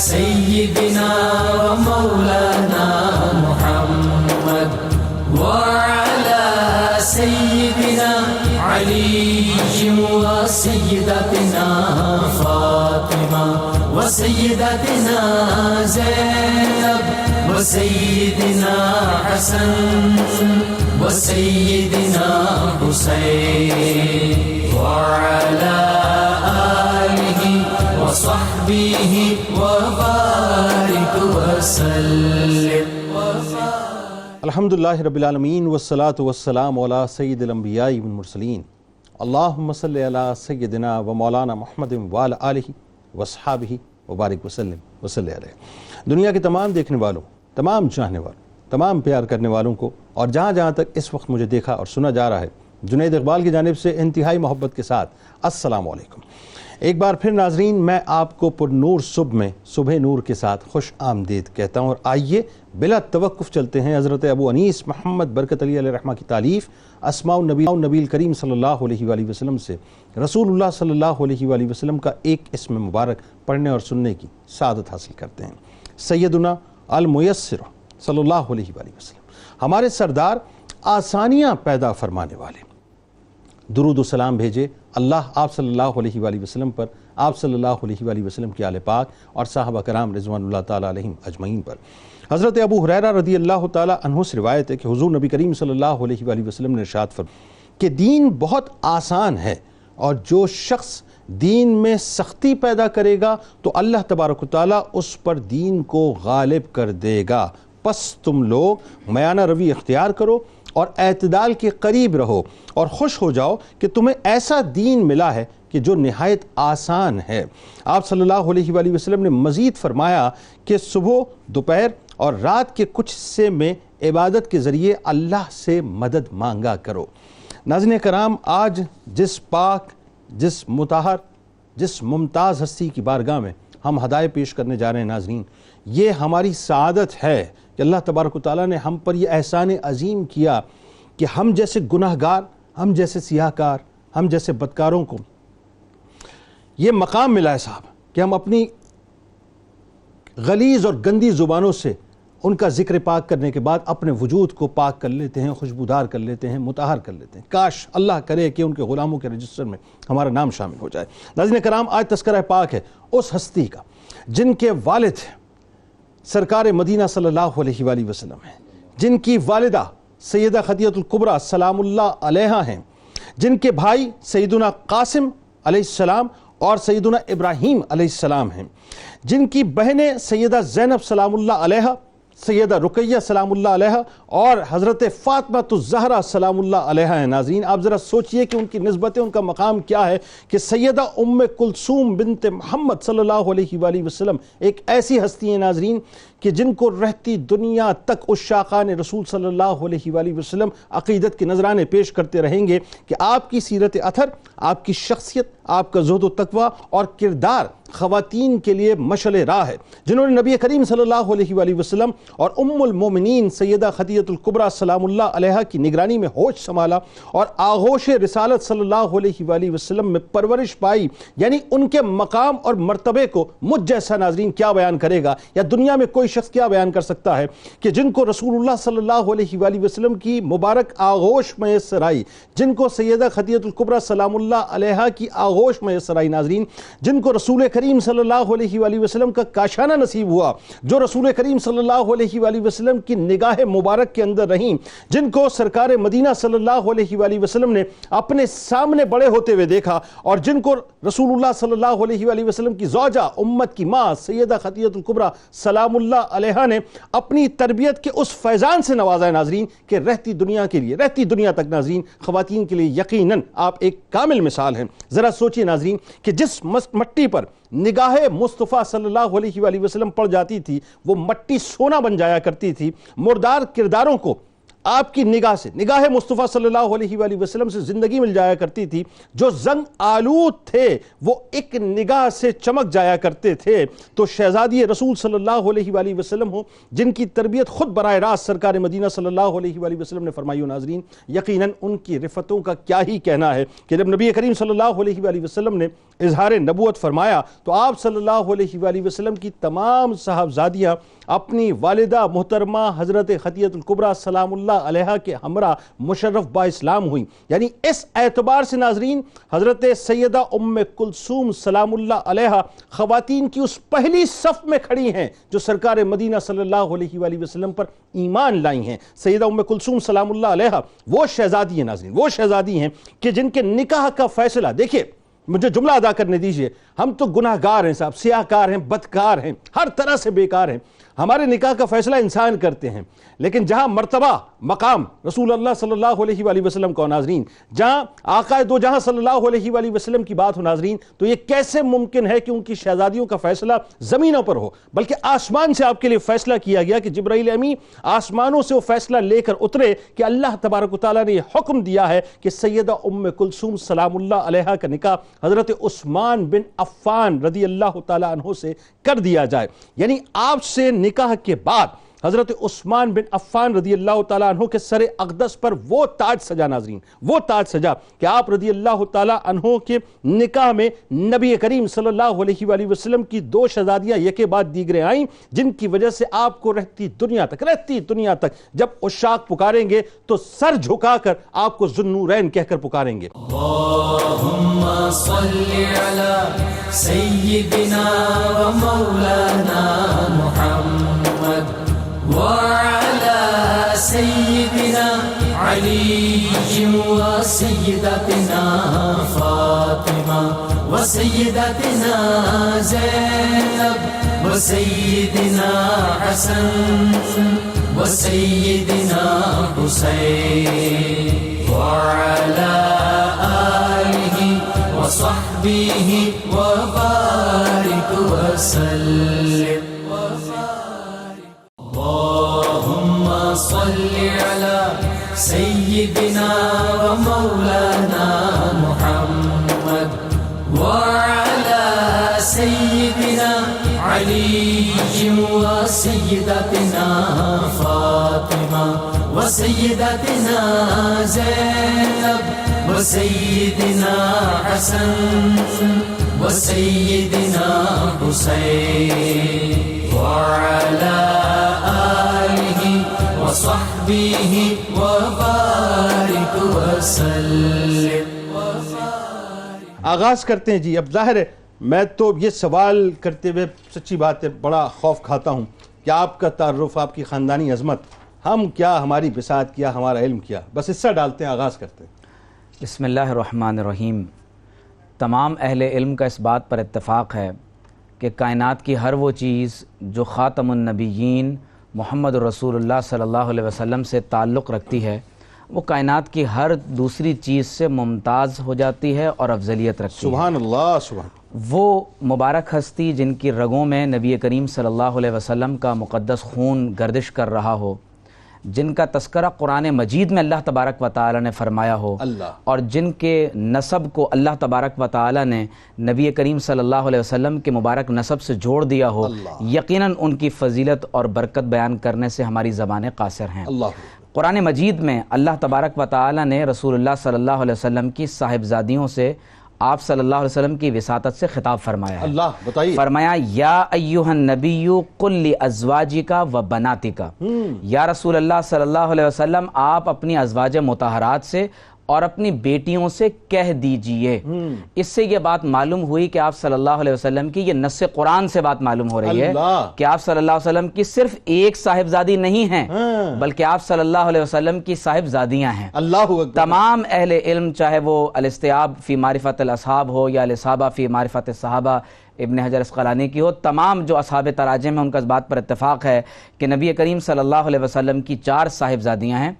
سيدنا ومولانا محمد وعلى سيدنا علي وسيدتنا فاطمة وسيدتنا زينب وسيدنا حسن وسيدنا حسين وعلى آله وصحبه وبارك وسلم. الحمدللہ رب العالمین والصلاة والسلام علی سید الانبیاء والمرسلین. اللہم صلی علی سیدنا و مولانا محمد وعلی آلہ وصحابہ وبارک وسلم وصلی علیہ. دنیا کے تمام دیکھنے والوں، تمام چاہنے والوں، تمام پیار کرنے والوں کو، اور جہاں جہاں تک اس وقت مجھے دیکھا اور سنا جا رہا ہے، جنید اقبال کی جانب سے انتہائی محبت کے ساتھ السلام علیکم. ایک بار پھر ناظرین، میں آپ کو پر نور صبح میں صبح نور کے ساتھ خوش آمدید کہتا ہوں، اور آئیے بلا توقف چلتے ہیں حضرت ابو انیس محمد برکت علی علیہ رحمہ کی تالیف اسماء النبی الکریم صلی اللہ علیہ وآلہ وسلم سے رسول اللہ صلی اللہ علیہ وآلہ وسلم کا ایک اسم مبارک پڑھنے اور سننے کی سعادت حاصل کرتے ہیں. سیدنا المیسر صلی اللہ علیہ وآلہ وسلم، ہمارے سردار آسانیاں پیدا فرمانے والے، درود و سلام بھیجے اللہ آپ صلی اللہ علیہ وآلہ وسلم پر، آپ صلی اللہ علیہ وآلہ وسلم کی آل پاک اور صحابہ کرام رضوان اللہ تعالیٰ علیہم اجمعین پر. حضرت ابو ہریرہ رضی اللہ تعالیٰ عنہ سے روایت ہے کہ حضور نبی کریم صلی اللہ علیہ وآلہ وسلم نے ارشاد فرمایا کہ دین بہت آسان ہے، اور جو شخص دین میں سختی پیدا کرے گا تو اللہ تبارک و تعالیٰ اس پر دین کو غالب کر دے گا. پس تم لوگ میانہ روی اختیار کرو اور اعتدال کے قریب رہو، اور خوش ہو جاؤ کہ تمہیں ایسا دین ملا ہے کہ جو نہایت آسان ہے. آپ صلی اللہ علیہ وآلہ وسلم نے مزید فرمایا کہ صبح، دوپہر اور رات کے کچھ حصے میں عبادت کے ذریعے اللہ سے مدد مانگا کرو. ناظرین کرام، آج جس پاک، جس مطہر، جس ممتاز ہستی کی بارگاہ میں ہم ہدایت پیش کرنے جا رہے ہیں ناظرین، یہ ہماری سعادت ہے کہ اللہ تبارک و تعالیٰ نے ہم پر یہ احسان عظیم کیا کہ ہم جیسے گناہ گار، ہم جیسے سیاہ کار، ہم جیسے بدکاروں کو یہ مقام ملا ہے صاحب کہ ہم اپنی غلیظ اور گندی زبانوں سے ان کا ذکر پاک کرنے کے بعد اپنے وجود کو پاک کر لیتے ہیں، خوشبودار کر لیتے ہیں، مطہر کر لیتے ہیں. کاش اللہ کرے کہ ان کے غلاموں کے رجسٹر میں ہمارا نام شامل ہو جائے. ناظرین کرام، آج تذکرہ پاک ہے اس ہستی کا جن کے والد سرکار مدینہ صلی اللہ علیہ وآلہ وسلم ہیں، جن کی والدہ سیدہ خدیجہ الکبریٰ سلام اللہ علیہا ہیں، جن کے بھائی سیدنا قاسم علیہ السلام اور سیدنا ابراہیم علیہ السلام ہیں، جن کی بہنیں سیدہ زینب سلام اللہ علیہا، سیدہ رقیہ سلام اللہ علیہا اور حضرت فاطمہ الزہرا سلام اللہ علیہا ہیں. ناظرین آپ ذرا سوچئے کہ ان کی نسبتیں، ان کا مقام کیا ہے کہ سیدہ ام کلثوم بنت محمد صلی اللہ علیہ وآلہ وسلم ایک ایسی ہستی ہیں ناظرین کہ جن کو رہتی دنیا تک عشاقان رسول صلی اللہ علیہ وآلہ وسلم عقیدت کے نذرانے پیش کرتے رہیں گے کہ آپ کی سیرت اطہر، آپ کی شخصیت، آپ کا زہد و تقوی اور کردار خواتین کے لیے مشعل راہ ہے، جنہوں نے نبی کریم صلی اللہ علیہ وآلہ وسلم اور ام المومنین سیدہ خدیجہ الکبریٰ سلام اللہ علیہا کی نگرانی میں ہوش سنبھالا اور آغوش رسالت صلی اللہ علیہ وآلہ وسلم میں پرورش پائی. یعنی ان کے مقام اور مرتبے کو مجھ جیسا ناظرین کیا بیان کرے گا، یا دنیا میں کوئی شخص کیا بیان کر سکتا ہے کہ جن کو رسول اللہ صلی اللہ علیہ وآلہ وسلم کی مبارک آغوش میسر آئی، جن کو سیدہ خدیجہ الکبریٰ سلام اللہ علیہا کی آغوش میسر آئی ناظرین، جن کو رسول کریم صلی اللہ علیہ وآلہ وسلم کا کاشانہ نصیب ہوا، جو رسول کریم صلی اللہ علیہ وآلہ وسلم کی نگاہ مبارک کے اندر رہیں، جن کو سرکار مدینہ صلی اللہ علیہ وآلہ وسلم نے اپنے سامنے بڑے ہوتے ہوئے دیکھا، اور جن کو رسول اللہ صلی اللہ علیہ وآلہ وسلم کی زوجہ، امت کی ماں سیدہ خدیجہ الکبریٰ سلام اللہ علیہا نے اپنی تربیت کے اس فیضان سے نوازا ہے ناظرین کہ رہتی دنیا کے لیے، رہتی دنیا تک ناظرین خواتین کے لیے یقیناً آپ ایک کامل مثال ہیں. ذرا سوچئے ناظرین کہ جس مٹی پر نگاہ مصطفیٰ صلی اللہ علیہ وآلہ وسلم پڑ جاتی تھی وہ مٹی سونا بن جایا کرتی تھی. مردار کرداروں کو آپ کی نگاہ سے، نگاہ مصطفیٰ صلی اللہ علیہ وآلہ وسلم سے زندگی مل جایا کرتی تھی. جو زنگ آلود تھے وہ ایک نگاہ سے چمک جایا کرتے تھے. تو شہزادی رسول صلی اللہ علیہ وآلہ وسلم ہو، جن کی تربیت خود براہ راست سرکار مدینہ صلی اللہ علیہ وآلہ وسلم نے فرمائی ہو ناظرین، یقیناً ان کی رفتوں کا کیا ہی کہنا ہے کہ جب نبی کریم صلی اللہ علیہ وآلہ وسلم نے اظہار نبوت فرمایا تو آپ صلی اللہ علیہ وآلہ وسلم کی تمام صاحبزادیاں اپنی والدہ محترمہ حضرت خدیجہ الکبریٰ سلام اللہ علیہا کے ہمراہ مشرف با اسلام ہوئیں۔ یعنی اس اعتبار سے ناظرین حضرت سیدہ ام کلثوم سلام اللہ علیہا خواتین کی اس پہلی صف میں کھڑی ہیں جو سرکار مدینہ صلی اللہ علیہ وآلہ وسلم پر ایمان لائی ہیں۔ سیدہ ام کلثوم سلام اللہ علیہا وہ شہزادی ہیں ناظرین، وہ شہزادی ہیں کہ جن کے نکاح کا فیصلہ، دیکھیے مجھے جملہ ادا کرنے دیجئے، ہم تو گناہ گار ہیں صاحب، سیاہ کار ہیں، بدکار ہیں، ہر طرح سے بیکار ہیں، ہمارے نکاح کا فیصلہ انسان کرتے ہیں، لیکن جہاں مرتبہ مقام رسول اللہ صلی اللہ علیہ وآلہ وسلم کا ناظرین، جہاں آقا دو جہاں صلی اللہ علیہ وآلہ وسلم کی بات ہو ناظرین، تو یہ کیسے ممکن ہے کہ ان کی شہزادیوں کا فیصلہ زمینوں پر ہو، بلکہ آسمان سے آپ کے لیے فیصلہ کیا گیا کہ جبرائیل امین آسمانوں سے وہ فیصلہ لے کر اترے کہ اللہ تبارک و تعالیٰ نے یہ حکم دیا ہے کہ سیدہ ام کلثوم سلام اللہ علیہا کا نکاح حضرت عثمان بن عفان رضی اللہ تعالیٰ عنہ سے کر دیا جائے۔ یعنی آپ سے نکاح کے بعد حضرت عثمان بن عفان رضی اللہ تعالیٰ عنہ کے سر اقدس پر وہ تاج سجا ناظرین، وہ تاج سجا کہ آپ رضی اللہ تعالیٰ عنہ کے نکاح میں نبی کریم صلی اللہ علیہ وآلہ وسلم کی دو شہزادیاں یکے بعد دیگرے آئیں، جن کی وجہ سے آپ کو رہتی دنیا تک جب عشاق پکاریں گے تو سر جھکا کر آپ کو ذوالنورین کہہ کر پکاریں گے۔ اللہم صلی علی سیدنا و مولانا محمد وعلى سيدنا علي وسيدتنا فاطمة وسيدتنا زينب وسيدنا حسن وسيدنا حسين وعلى آله وصحبه وبارك وسلم۔ اللهم صل على سيدنا ومولانا محمد وعلى سيدنا علي وسيدتنا فاطمة وسيدتنا زينب وسيدنا حسن وسيدنا حسين وعلى آله وصحبه وبارك وسلم۔ آغاز کرتے ہیں جی۔ اب ظاہر ہے میں تو یہ سوال کرتے ہوئے سچی بات ہے بڑا خوف کھاتا ہوں کہ آپ کا تعارف، آپ کی خاندانی عظمت، ہم کیا، ہماری بساط کیا، ہمارا علم کیا، بس حصہ ڈالتے ہیں، آغاز کرتے ہیں۔ بسم اللہ الرحمن الرحیم۔ تمام اہل علم کا اس بات پر اتفاق ہے کہ کائنات کی ہر وہ چیز جو خاتم النبیین محمد رسول اللہ صلی اللہ علیہ وسلم سے تعلق رکھتی ہے وہ کائنات کی ہر دوسری چیز سے ممتاز ہو جاتی ہے اور افضلیت رکھتی ہے۔ سبحان اللہ، سبحان اللہ۔ وہ مبارک ہستی جن کی رگوں میں نبی کریم صلی اللہ علیہ وسلم کا مقدس خون گردش کر رہا ہو، جن کا تذکرہ قرآن مجید میں اللہ تبارک و تعالی نے فرمایا ہو، اور جن کے نسب کو اللہ تبارک و تعالی نے نبی کریم صلی اللہ علیہ وسلم کے مبارک نسب سے جوڑ دیا ہو، یقیناً ان کی فضیلت اور برکت بیان کرنے سے ہماری زبانیں قاصر ہیں۔ قرآن مجید میں اللہ تبارک و تعالی نے رسول اللہ صلی اللہ علیہ وسلم کی صاحبزادیوں سے آپ صلی اللہ علیہ وسلم کی وساطت سے خطاب فرمایا ہے۔ اللہ بتائیے، فرمایا یا ایھا النبی قل لازواجک و بناتک، یا رسول اللہ صلی اللہ علیہ وسلم آپ اپنی ازواج مطہرات سے اور اپنی بیٹیوں سے کہہ دیجئے۔ اس سے یہ بات معلوم ہوئی کہ آپ صلی اللہ علیہ وسلم کی یہ نص قرآن سے بات معلوم ہو رہی ہے کہ آپ صلی اللہ علیہ وسلم کی صرف ایک صاحبزادی نہیں ہیں بلکہ آپ صلی اللہ علیہ وسلم کی صاحبزادیاں ہیں۔ تمام اہل علم، چاہے وہ الاستیاب فی معرفت الاصحاب ہو یا الاصابہ فی معرفت الصحابہ ابن حجر اسقلانی کی ہو، تمام جو اصحاب تراجم ہیں ان کا اس بات پر اتفاق ہے کہ نبی کریم صلی اللہ علیہ وسلم کی 4 صاحبزادیاں ہیں،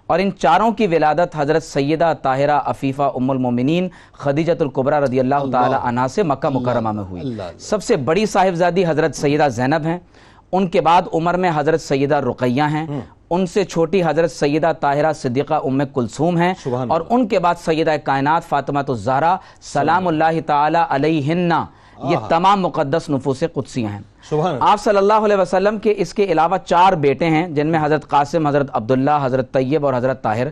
اور ان چاروں کی ولادت حضرت سیدہ طاہرہ عفیفہ ام المومنین خدیجۃ الکبریٰ رضی اللہ تعالی عنہا سے مکہ مکرمہ میں ہوئی۔ سب سے بڑی صاحبزادی حضرت سیدہ زینب ہیں، ان کے بعد عمر میں حضرت سیدہ رقیہ ہیں، ان سے چھوٹی حضرت سیدہ طاہرہ صدیقہ ام کلثوم ہیں، اور ان کے بعد سیدہ کائنات فاطمہ الزہرا سلام اللہ تعالی علیہن یہ تمام مقدس نفوس قدسیاں ہیں۔ سبحان آپ صلی اللہ علیہ وسلم کے اس کے علاوہ 4 بیٹے ہیں، جن میں حضرت قاسم، حضرت عبداللہ، حضرت طیب اور حضرت طاہر۔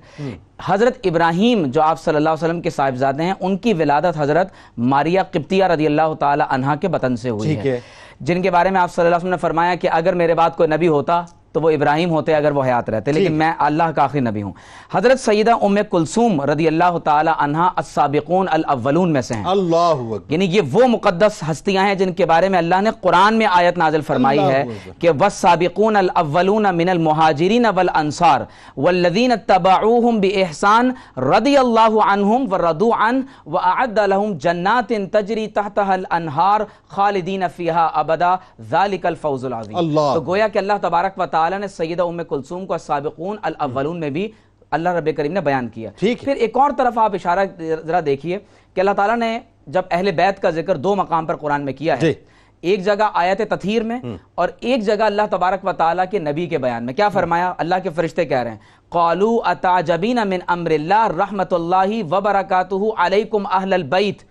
حضرت ابراہیم جو آپ صلی اللہ علیہ وسلم کے صاحبزادے ہیں، ان کی ولادت حضرت ماریہ قبطیہ رضی اللہ تعالی عنہا کے بطن سے ہوئی ہے، جن کے بارے میں آپ صلی اللہ علیہ وسلم نے فرمایا کہ اگر میرے بعد کوئی نبی ہوتا تو وہ ابراہیم ہوتے اگر وہ حیات رہتے، لیکن میں اللہ کا آخری نبی ہوں۔ حضرت سیدہ ام کلثوم رضی اللہ تعالی عنہا السابقون الاولون میں سے ہیں۔ اللہ اکبر، یعنی یہ وہ مقدس ہستیاں ہیں جن کے بارے میں اللہ نے قرآن میں آیت نازل فرمائی ہے کہ والسابقون الاولون من المہاجرین والانصار والذین اتبعوہم باحسان رضی اللہ عنہم ورضوا عنہ واعد لهم جنات تجری تحتها الانہار خالدین فیہا ابدا ذالک الفوز العظیم۔ تو گویا کہ اللہ تبارک و تعالی نے سیدہ ام کلثوم کو السابقون الاولون میں بھی اللہ رب کریم نے بیان کیا۔ پھر ایک اور طرف آپ اشارہ ذرا دیکھیے کہ اللہ تعالیٰ نے جب اہل بیت کا ذکر 2 مقام پر قرآن میں کیا ہے، ایک جگہ آیت تطہیر میں اور ایک جگہ اللہ تبارک و تعالیٰ کے نبی کے بیان میں۔ کیا فرمایا؟ اللہ کے فرشتے کہہ رہے ہیں قالوا اتعجبین من امر اللہ رحمت اللہ وبرکاتہ علیکم اہل البیت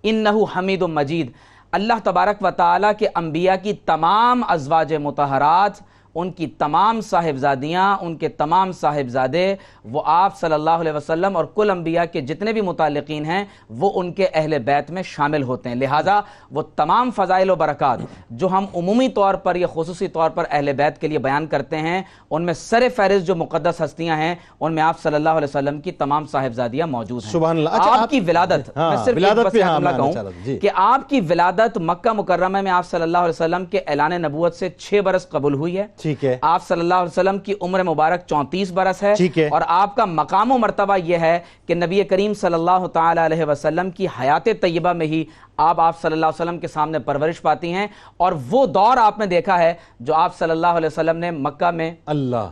انہ حمید مجید۔ اللہ تبارک و تعالیٰ کے انبیاء کی تمام ازواج مطہرات، ان کی تمام صاحبزادیاں، ان کے تمام صاحبزادے، وہ آپ صلی اللہ علیہ وسلم اور کل انبیاء کے جتنے بھی متعلقین ہیں وہ ان کے اہل بیت میں شامل ہوتے ہیں۔ لہٰذا وہ تمام فضائل و برکات جو ہم عمومی طور پر یا خصوصی طور پر اہل بیت کے لیے بیان کرتے ہیں، ان میں سر فہرست جو مقدس ہستیاں ہیں ان میں آپ صلی اللہ علیہ وسلم کی تمام صاحبزادیاں موجود ہیں۔ سبحان اللہ۔ آپ کی ولادت، میں صرف ایک بس جملہ کہوں کہ آپ کی ولادت مکہ مکرمہ میں آپ صلی اللہ علیہ وسلم کے اعلان نبوت سے 6 برس قبل ہوئی ہے۔ ٹھیک ہے۔ آپ صلی اللہ علیہ وسلم کی عمر مبارک 34 برس ہے، اور آپ کا مقام و مرتبہ یہ ہے کہ نبی کریم صلی اللہ تعالی علیہ وسلم کی حیات طیبہ میں ہی آپ صلی اللہ علیہ وسلم کے سامنے پرورش پاتی ہیں، اور وہ دور آپ نے دیکھا ہے جو آپ صلی اللہ علیہ وسلم نے مکہ میں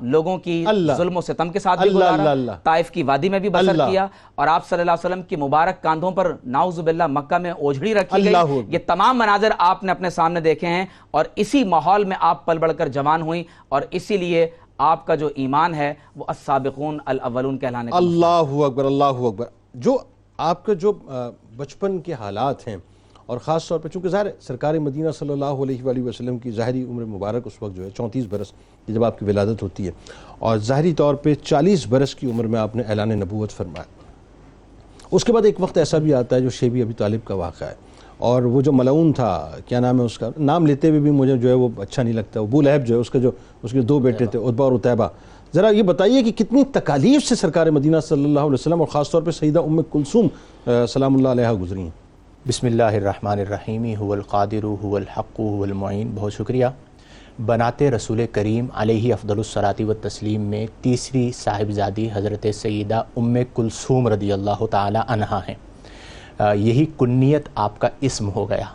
لوگوں کی ظلم و ستم کے ساتھ بھی گزارا، طائف کی وادی میں بھی بسر کیا، اور آپ صلی اللہ علیہ وسلم کی مبارک کاندھوں پر نعوذ باللہ مکہ میں اوجھڑی رکھی گئی۔ یہ تمام مناظر آپ نے اپنے سامنے دیکھے ہیں، اور اسی ماحول میں آپ پل بڑھ کر جوان ہوئیں، اور اسی لیے آپ کا جو ایمان ہے وہ السابقون الاولون کہلانے کا۔ اللہ اکبر، اللہ اکبر۔ جو آپ کا جو بچپن کے حالات ہیں، اور خاص طور پہ چونکہ ظاہر سرکار مدینہ صلی اللہ علیہ وآلہ وسلم کی ظاہری عمر مبارک اس وقت جو ہے 34 برس جب آپ کی ولادت ہوتی ہے، اور ظاہری طور پہ 40 برس کی عمر میں آپ نے اعلان نبوت فرمایا۔ اس کے بعد ایک وقت ایسا بھی آتا ہے جو شیبی ابی طالب کا واقعہ ہے، اور وہ جو ملعون تھا، کیا نام ہے اس کا، نام لیتے ہوئے بھی مجھے جو ہے وہ اچھا نہیں لگتا، ابو لہب جو ہے اس کے 2 بیٹے تھے، عتبہ اور عتیبہ۔ ذرا یہ بتائیے کہ کتنی تکالیف سے سرکار مدینہ صلی اللہ علیہ وسلم اور خاص طور پہ سیدہ ام کلثوم سلام اللہ علیہا گزری ہیں۔ بسم اللہ الرحمن الرحیم، هو القادر هو الحق هو المعین۔ بہت شکریہ۔ بنات رسول کریم علیہ افضل الصلاۃ والتسلیم میں تیسری صاحبزادی حضرت سیدہ ام کلثوم رضی اللہ تعالی عنہا ہیں۔ یہی کنیت آپ کا اسم ہو گیا،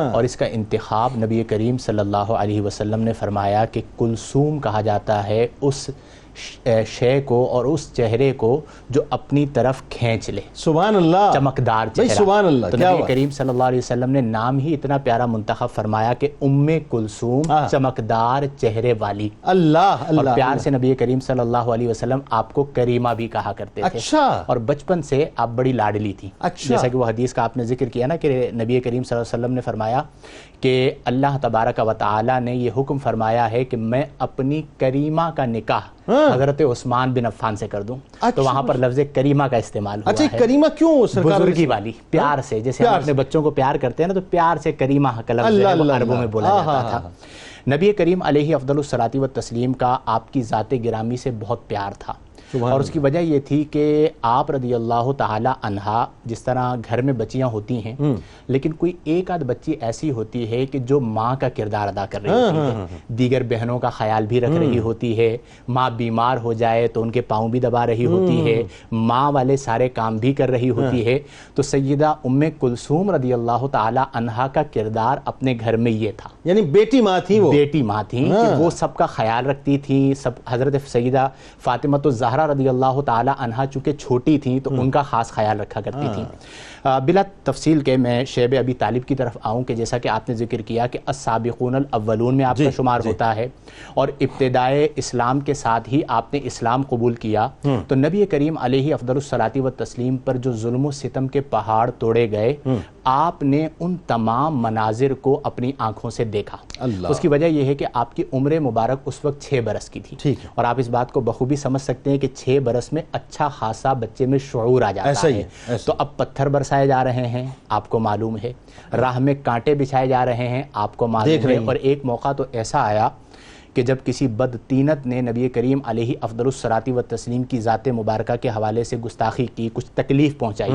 اور اس کا انتخاب نبی کریم صلی اللہ علیہ وسلم نے فرمایا کہ کلثوم کہا جاتا ہے اس شے کو اور اس چہرے کو جو اپنی طرف کھینچ لے، سبحان اللہ، چمکدار چہرہ۔ سبحان اللہ، تو نبی کریم صلی اللہ علیہ وسلم نے نام ہی اتنا پیارا منتخب فرمایا کہ ام کلثوم، چمکدار چہرے والی۔ اللہ اور پیار سے نبی کریم صلی اللہ علیہ وسلم آپ کو کریمہ بھی کہا کرتے تھے، اور بچپن سے آپ بڑی لاڈلی تھی۔ جیسا کہ وہ حدیث کا آپ نے ذکر کیا نا کہ نبی کریم صلی اللہ علیہ وسلم نے فرمایا کہ اللہ تبارک و تعالی نے یہ حکم فرمایا ہے کہ میں اپنی کریمہ کا نکاح حضرت عثمان بن عفان سے کر دوں، تو وہاں پر لفظ کریمہ کا استعمال ہوا ہے۔ کریمہ کیوں؟ بزرگی والی، پیار سے، جیسے ہم اپنے بچوں کو پیار کرتے ہیں نا، تو پیار سے کریمہ کا لفظ ہے وہ عربوں میں بولا جاتا تھا۔ نبی کریم علیہ افضل الصلاۃ والتسلیم کا آپ کی ذات گرامی سے بہت پیار تھا، اور اس کی وجہ یہ تھی کہ آپ رضی اللہ تعالی عنہا، جس طرح گھر میں بچیاں ہوتی ہیں لیکن کوئی ایک آدھ بچی ایسی ہوتی ہے کہ جو ماں کا کردار ادا کر رہی ہوتی ہے، دیگر بہنوں کا خیال بھی رکھ رہی ہوتی ہے، ماں بیمار ہو جائے تو ان کے پاؤں بھی دبا رہی ہوتی ہے، ماں والے سارے کام بھی کر رہی ہوتی ہے۔ تو سیدہ ام کلثوم رضی اللہ تعالی عنہا کا کردار اپنے گھر میں یہ تھا، یعنی بیٹی ماں تھی، وہ بیٹی ماں تھی کہ وہ سب کا خیال رکھتی تھی۔ سب حضرت سیدہ فاطمہ الزہرا رضی اللہ تعالی عنہا چونکہ چھوٹی تھیں تو ان کا خاص خیال رکھا کرتی تھیں۔ بلا تفصیل کے میں شیب ابی طالب کی طرف آؤں کہ جیسا کہ آپ نے ذکر کیا کہ السابقون الاولون میں آپ کا شمار ہوتا ہے، اور ابتدائے اسلام کے ساتھ ہی آپ نے اسلام قبول کیا، تو نبی کریم علیہ افضل الصلاۃ والتسلیم پر جو ظلم و ستم کے پہاڑ توڑے گئے، آپ نے ان تمام مناظر کو اپنی آنکھوں سے دیکھا. اس کی وجہ یہ ہے کہ آپ کی عمر مبارک اس وقت 6 برس کی تھی, اور آپ اس بات کو بخوبی سمجھ سکتے ہیں کہ 6 برس میں اچھا خاصا بچے میں شعور آ جاتا ہے. تو اب پتھر برسائے جا رہے ہیں, آپ کو معلوم ہے, راہ میں کانٹے بچھائے جا رہے ہیں, آپ کو معلوم ہے, اور ایک موقع تو ایسا آیا کہ جب کسی بدطینت نے نبی کریم علیہ افضل الصلاۃ والتسلیم کی ذات مبارکہ کے حوالے سے گستاخی کی, کچھ تکلیف پہنچائی,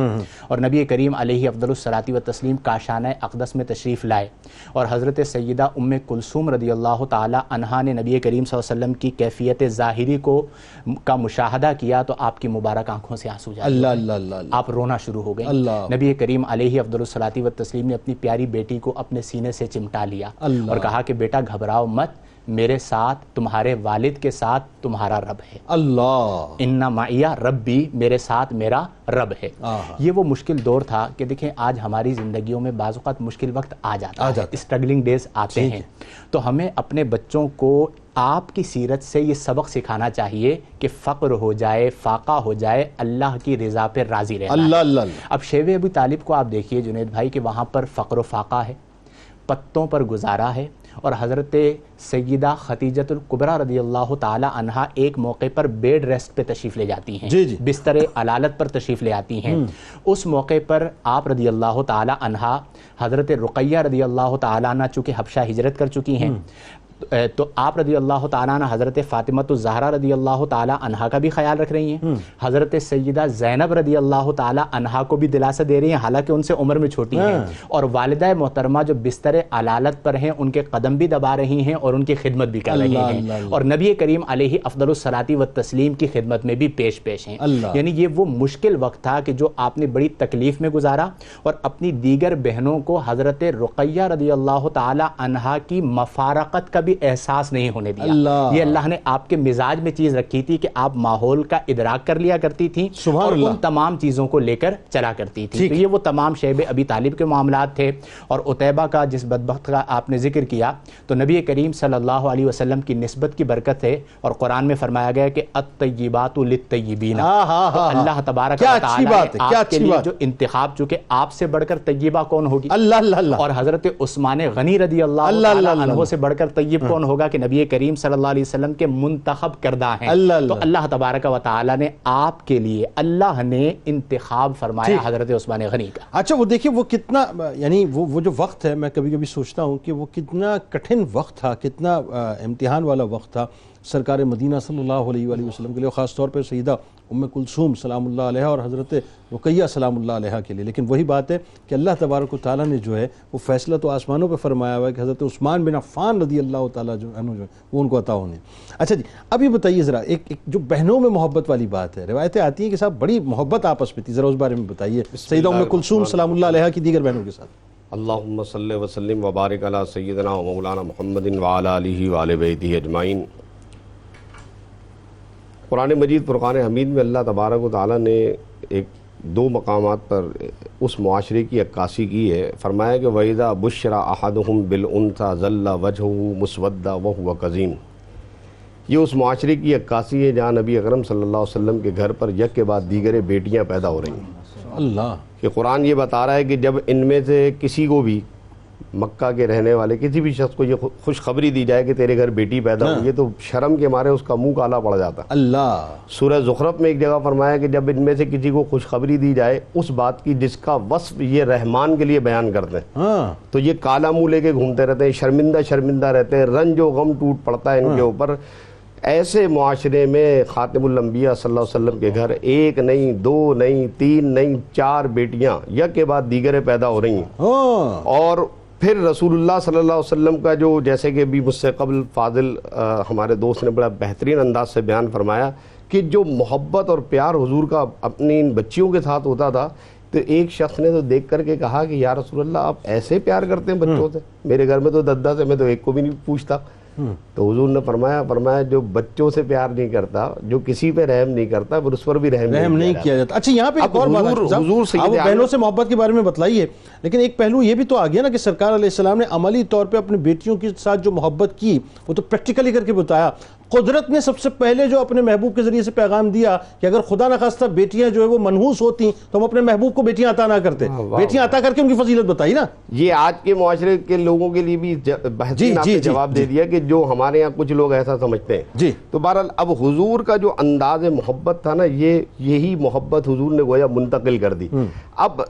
اور نبی کریم علیہ افضل الصلاۃ والتسلیم کاشانہ اقدس میں تشریف لائے, اور حضرت سیدہ ام کلثوم رضی اللہ تعالی عنہا نے نبی کریم صلی اللہ علیہ وسلم کی کیفیت ظاہری کا مشاہدہ کیا, تو آپ کی مبارک آنکھوں سے آنسو جاری ہوئے, آپ رونا شروع ہو گئے. نبی کریم علیہ افضل الصلاۃ والتسلیم نے اپنی پیاری بیٹی کو اپنے سینے سے چمٹا لیا اور کہا کہ بیٹا گھبراؤ مت, میرے ساتھ تمہارے والد کے ساتھ تمہارا رب ہے. اللہ ان معیہ ربی, میرے ساتھ میرا رب ہے. یہ وہ مشکل دور تھا کہ دیکھیں آج ہماری زندگیوں میں بعض اوقات مشکل وقت آ جاتا ہے, اسٹرگلنگ ڈیز آتے ہیں, تو ہمیں اپنے بچوں کو آپ کی سیرت سے یہ سبق سکھانا چاہیے کہ فقر ہو جائے, فاقہ ہو جائے, اللہ کی رضا پہ راضی رہنا. اب شیب ابی طالب کو آپ دیکھیے جنید بھائی کہ وہاں پر فقر و فاقہ ہے, پتوں پر گزارا ہے, اور حضرت سیدہ خدیجۃ الکبریٰ رضی اللہ تعالی عنہا ایک موقع پر بیڈ ریسٹ پہ تشریف لے جاتی ہیں, بستر علالت پر تشریف لے آتی ہیں. اس موقع پر آپ رضی اللہ تعالی عنہا حضرت رقیہ رضی اللہ تعالی عنہ چونکہ حبشہ ہجرت کر چکی ہیں, تو آپ رضی اللہ تعالیٰ عنہ حضرت فاطمہ الزہرا رضی اللہ تعالیٰ عنہا کا بھی خیال رکھ رہی ہیں, حضرت سیدہ زینب رضی اللہ تعالیٰ عنہا کو بھی دلاسا دے رہی ہیں, حالانکہ ان سے عمر میں چھوٹی ہیں, اور والدہ محترمہ جو بستر علالت پر ہیں ان کے قدم بھی دبا رہی ہیں اور ان کی خدمت بھی کر رہی ہیں, اور نبی کریم علیہ افضل الصلاۃ والتسلیم کی خدمت میں بھی پیش ہیں. یعنی یہ وہ مشکل وقت تھا کہ جو آپ نے بڑی تکلیف میں گزارا, اور اپنی دیگر بہنوں کو حضرت رقیہ رضی اللہ تعالیٰ عنہا کی مفارقت کا احساس نہیں ہونے دیا. یہ اللہ نے آپ کے مزاج میں چیز رکھی تھی کہ آپ ماحول کا ادراک کر لیا کرتی تھی اور ان تمام چیزوں کو لے کر چلا کرتی تھی. تو یہ وہ تمام شیب ابی طالب کے معاملات تھے. اور عتیبہ کا جس بدبخت کا آپ نے ذکر کیا, تو نبی کریم صلی اللہ علیہ وسلم کی نسبت کی برکت ہے, اور قرآن میں فرمایا گیا کہ الطیبات للطیبین, تو اللہ تبارک و تعالی نے آپ کے لیے جو انتخاب, چونکہ آپ سے بڑھ کر طیبہ کون ہوگی, اور حضرت عثمان غنی رضی اللہ عنہ سے بڑھ کر طیب کون ہوگا کہ نبی کریم صلی اللہ علیہ وسلم کے منتخب کردہ ہیں. تو اللہ تبارک و تعالی نے آپ کے لیے, اللہ نے انتخاب فرمایا حضرت عثمان غنی کا. اچھا وہ دیکھیے وہ کتنا, یعنی وہ جو وقت ہے, میں کبھی کبھی سوچتا ہوں کہ وہ کتنا کٹھن وقت تھا, کتنا امتحان والا وقت تھا سرکار مدینہ صلی اللہ علیہ وآلہ وسلم کے لیے, خاص طور پہ سیدہ ام کلثوم سلام اللہ علیہ اور حضرت رقیہ سلام اللہ علیہ کے لیے. لیکن وہی بات ہے کہ اللہ تبارک و تعالیٰ نے جو ہے وہ فیصلہ تو آسمانوں پہ فرمایا ہوا ہے کہ حضرت عثمان بن عفان رضی اللہ تعالیٰ عنہ جو ہے وہ ان کو عطا ہونے. اچھا جی, اب یہ بتائیے ذرا, ایک جو بہنوں میں محبت والی بات ہے, روایتیں آتی ہیں کہ صاحب بڑی محبت آپس میں تھی, ذرا اس بارے میں بتائیے سیدہ ام کلثوم سلام اللہ علیہ کی دیگر بہنوں کے ساتھ. اللہم صلی وسلم وبارک علی سیدنا و مولانا محمد وعلی آلہ وآل بیتہ اجمعین. قرآن مجید فرقان حمید میں اللہ تبارک و تعالیٰ نے ایک 2 مقامات پر اس معاشرے کی عکاسی کی ہے. فرمایا کہ وَإِذَا بُشِّرَ أَحَدُهُمْ بِالْأُنثَىٰ ظَلَّ وَجْهُهُ مُسْوَدًّا وَهُوَ كَظِيمٌ. یہ اس معاشرے کی عکاسی ہے جہاں نبی اکرم صلی اللہ علیہ وسلم کے گھر پر یک کے بعد دیگر بیٹیاں پیدا ہو رہی ہیں. اللہ کہ قرآن یہ بتا رہا ہے کہ جب ان میں سے کسی کو بھی, مکہ کے رہنے والے کسی بھی شخص کو یہ خوشخبری دی جائے کہ تیرے گھر بیٹی پیدا ہوئی ہے, تو شرم کے مارے اس کا منہ کالا پڑ جاتا. اللہ سورہ زخرف میں ایک جگہ فرمایا کہ جب ان میں سے کسی کو خوشخبری دی جائے اس بات کی جس کا وصف یہ رحمان کے لیے بیان کرتے ہیں, تو یہ کالا منہ لے کے گھومتے رہتے ہیں, شرمندہ رہتے ہیں, رنج و غم ٹوٹ پڑتا ہے ان کے اوپر. ایسے معاشرے میں خاتم الانبیاء صلی اللہ علیہ وسلم کے گھر 1 نہیں 2 نہیں 3 نہیں 4 بیٹیاں یک کے بعد دیگریں پیدا ہو رہی ہیں. اور پھر رسول اللہ صلی اللہ علیہ وسلم کا جو, جیسے کہ بھی مجھ سے قبل فاضل ہمارے دوست نے بڑا بہترین انداز سے بیان فرمایا کہ جو محبت اور پیار حضور کا اپنی ان بچیوں کے ساتھ ہوتا تھا, تو ایک شخص نے تو دیکھ کر کے کہا کہ یا رسول اللہ آپ ایسے پیار کرتے ہیں بچوں سے, میرے گھر میں تو 10 سے میں تو ایک کو بھی نہیں پوچھتا. تو حضور نے فرمایا جو بچوں سے پیار نہیں کرتا, جو کسی پہ رحم نہیں کرتا, پھر اس پر بھی رحم نہیں کیا جاتا. اچھا یہاں پہ ایک اور بات, بہنوں سے محبت کے بارے میں بتلائیے, لیکن ایک پہلو یہ بھی تو آ گیا نا کہ سرکار علیہ السلام نے عملی طور پہ اپنی بیٹیوں کے ساتھ جو محبت کی وہ تو پریکٹیکلی کر کے بتایا. قدرت نے سب سے پہلے جو اپنے محبوب کے ذریعے سے پیغام دیا کہ اگر خدا نخواستہ بیٹیاں جو ہے وہ منحوس ہوتی تو ہم اپنے محبوب کو بیٹیاں عطا نہ کرتے، بیٹیاں عطا کر کے ان کی فضیلت بتائی نا. یہ آج کے معاشرے کے لوگوں کے لیے بھی بہترین آپ نے جواب دے دیا کہ جو ہمارے یہاں کچھ لوگ ایسا سمجھتے ہیں. جی تو بہرحال اب حضور کا جو انداز محبت تھا نا، یہی محبت حضور نے گویا منتقل کر دی. اب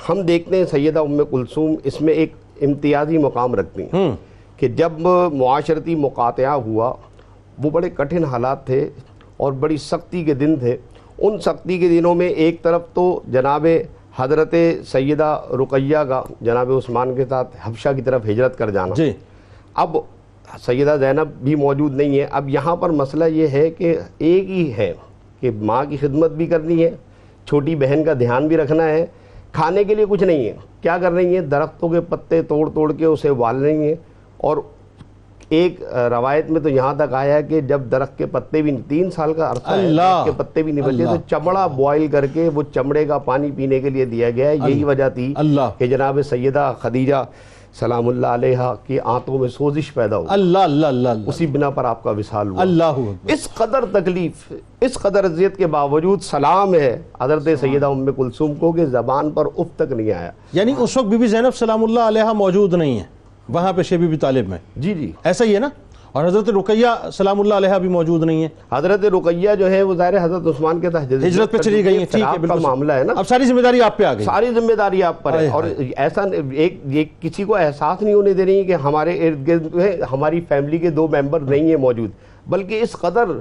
ہم دیکھتے ہیں سیدہ ام کلثوم اس میں ایک امتیازی مقام رکھتی ہیں کہ جب معاشرتی مقاطعہ ہوا، وہ بڑے کٹھن حالات تھے اور بڑی سختی کے دن تھے. ان سختی کے دنوں میں ایک طرف تو جناب حضرت سیدہ رقیہ کا جناب عثمان کے ساتھ حبشہ کی طرف ہجرت کر جانا. جی اب سیدہ زینب بھی موجود نہیں ہے. اب یہاں پر مسئلہ یہ ہے کہ ایک ہی ہے کہ ماں کی خدمت بھی کرنی ہے، چھوٹی بہن کا دھیان بھی رکھنا ہے، کھانے کے لیے کچھ نہیں ہے. کیا کر رہی ہیں؟ درختوں کے پتے توڑ توڑ کے اسے ابال رہی ہیں. اور ایک روایت میں تو یہاں تک آیا ہے کہ جب درخت کے پتے بھی 3 سال کا عرصہ ہے درخت کے پتے بھی نہیں بچے تو چمڑا بوائل کر کے وہ چمڑے کا پانی پینے کے لیے دیا گیا ہے. یہی وجہ تھی کہ جناب سیدہ خدیجہ سلام اللہ علیہا کی آنتوں میں سوزش پیدا ہو. اللہ اللہ اللہ، اسی بنا پر آپ کا وصال ہوا. اللہ اس قدر تکلیف، اس قدر اذیت کے باوجود سلام ہے حضرت سیدہ ام کلثوم کو کہ زبان پر اف تک نہیں آیا. یعنی اس وقت بی بی زینب سلام اللہ علیہا موجود نہیں ہے وہاں پہ شیخ بی بی طالب میں. جی ایسا ہی ہے نا. اور حضرت رقیہ سلام اللہ علیہا بھی موجود نہیں ہے. حضرت رقیہ جو ہے وہ ظاہر حضرت عثمان کے تحت ہجرت پہ چلی گئی ہیں. ٹھیک ہے، کا معاملہ ہے نا. اب ساری ذمہ داری آپ پہ آ گئی. ساری ذمہ داری آپ پر ہے. اور ایسا ایک کسی کو احساس نہیں ہونے دے رہی کہ ہمارے ارد گرد ہماری فیملی کے 2 ممبر نہیں ہیں موجود، بلکہ اس قدر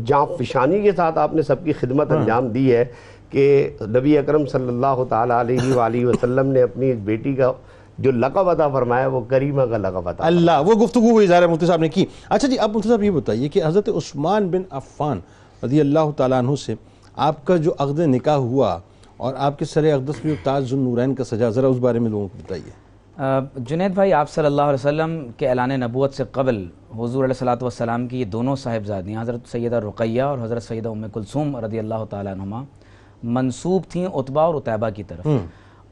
جاں فشانی کے ساتھ آپ نے سب کی خدمت انجام دی ہے کہ نبی اکرم صلی اللہ تعالیٰ علیہ وآلہ وسلم نے اپنی بیٹی کا جو لقب عطا فرمایا وہ کریمہ کا لقب عطا. اللہ، وہ گفتگو ہوئی ظاہر مفتی صاحب نے کی. اچھا جی، اب مفتی صاحب یہ بتائیے کہ حضرت عثمان بن عفان رضی اللہ تعالیٰ عنہ سے آپ کا جو عقد نکاح ہوا اور آپ کے سر اقدس پہ تاج ذو النورین کا سجا، ذرا اس بارے میں لوگوں کو بتائیے. جنید بھائی، آپ صلی اللہ علیہ وسلم کے اعلان نبوت سے قبل حضور علیہ الصلوۃ والسلام کی یہ دونوں صاحبزادیاں حضرت سیدہ رقیہ اور حضرت سیدہ ام کلثوم رضی اللہ تعالیٰ عنہما منسوب تھیں عتبہ اور عتیبہ کی طرف.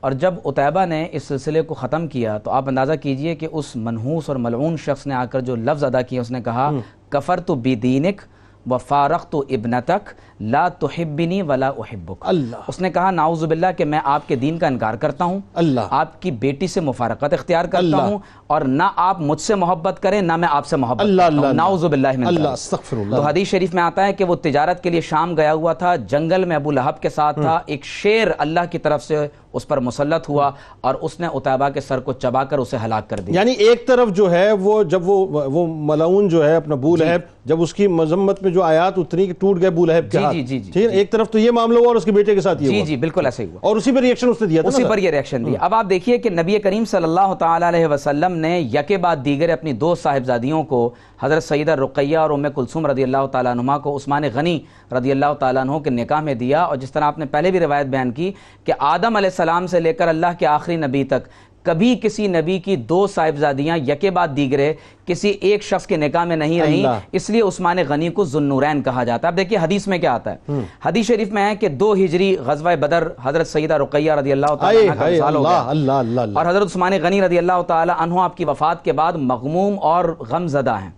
اور جب عتیبہ نے اس سلسلے کو ختم کیا تو آپ اندازہ کیجئے کہ اس منحوس اور ملعون شخص نے آ کر جو لفظ ادا کیا، اس نے کہا کفرت بدینک وفارقت ابنتک لا تحبنی ولا احبک. اللہ، اس نے کہا نعوذ باللہ کہ میں آپ کے دین کا انکار کرتا ہوں، اللہ، آپ کی بیٹی سے مفارقت اختیار کرتا ہوں، اور نہ آپ مجھ سے محبت کریں نہ میں آپ سے محبت کرتا ہوں. نعوذ باللہ من ذلک. استغفر اللہ. تو حدیث شریف میں آتا ہے کہ وہ تجارت کے لیے شام گیا ہوا تھا، جنگل میں ابو لہب کے ساتھ تھا، ایک شیر اللہ کی طرف سے اس پر مسلط ہوا اور اس نے عتیبہ کے سر کو چبا کر اسے ہلاک کر دیا. یعنی ایک طرف جو ہے وہ جب وہ ملعون جو ہے اپنا ابو لہب، جب اس کی مذمت میں جو آیات اتری کہ ٹوٹ گئے ابو لہب کے ہاتھ، ٹھیک ہے، ایک طرف تو یہ معاملہ ہوا اور اس کے بیٹے کے ساتھ یہ ہوا. جی بالکل ایسے ہی ہوا. اور اسی پر ریئیکشن اس نے دیا تھا، اسی پر یہ ریئیکشن دیا. اب آپ دیکھیے کہ نبی کریم صلی اللہ تعالی علیہ وسلم نے یکے بعد دیگر اپنی 2 صاحبزادیوں کو حضرت سیدہ رقیہ اور ام کلثوم رضی اللہ تعالیٰ عنہما کو عثمان غنی رضی اللہ تعالیٰ عنہ کے نکاح میں دیا. اور جس طرح آپ نے پہلے بھی روایت بیان کی کہ آدم علیہ السلام سے لے کر اللہ کے آخری نبی تک کبھی کسی نبی کی 2 صاحبزادیاں یکے بعد دیگرے کسی ایک شخص کے نکاح میں نہیں رہیں، اس لیے عثمان غنی کو ذو النورین کہا جاتا ہے. اب دیکھیے حدیث میں کیا آتا ہے. حدیث شریف میں ہے کہ 2 ہجری غزوہ بدر حضرت سیدہ رقیہ رضی اللہ تعالیٰ عنہ کا وصال ہو گیا اور حضرت عثمان غنی رضی اللہ تعالیٰ عنہ آپ کی وفات کے بعد مغموم اور غم زدہ ہیں.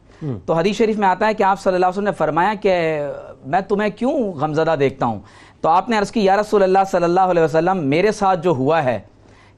تو حدیث شریف میں آتا ہے کہ آپ صلی اللہ علیہ وسلم نے فرمایا کہ میں تمہیں کیوں غمزدہ دیکھتا ہوں؟ تو آپ نے عرض کی یا رسول اللہ صلی اللہ علیہ وسلم، میرے ساتھ جو ہوا ہے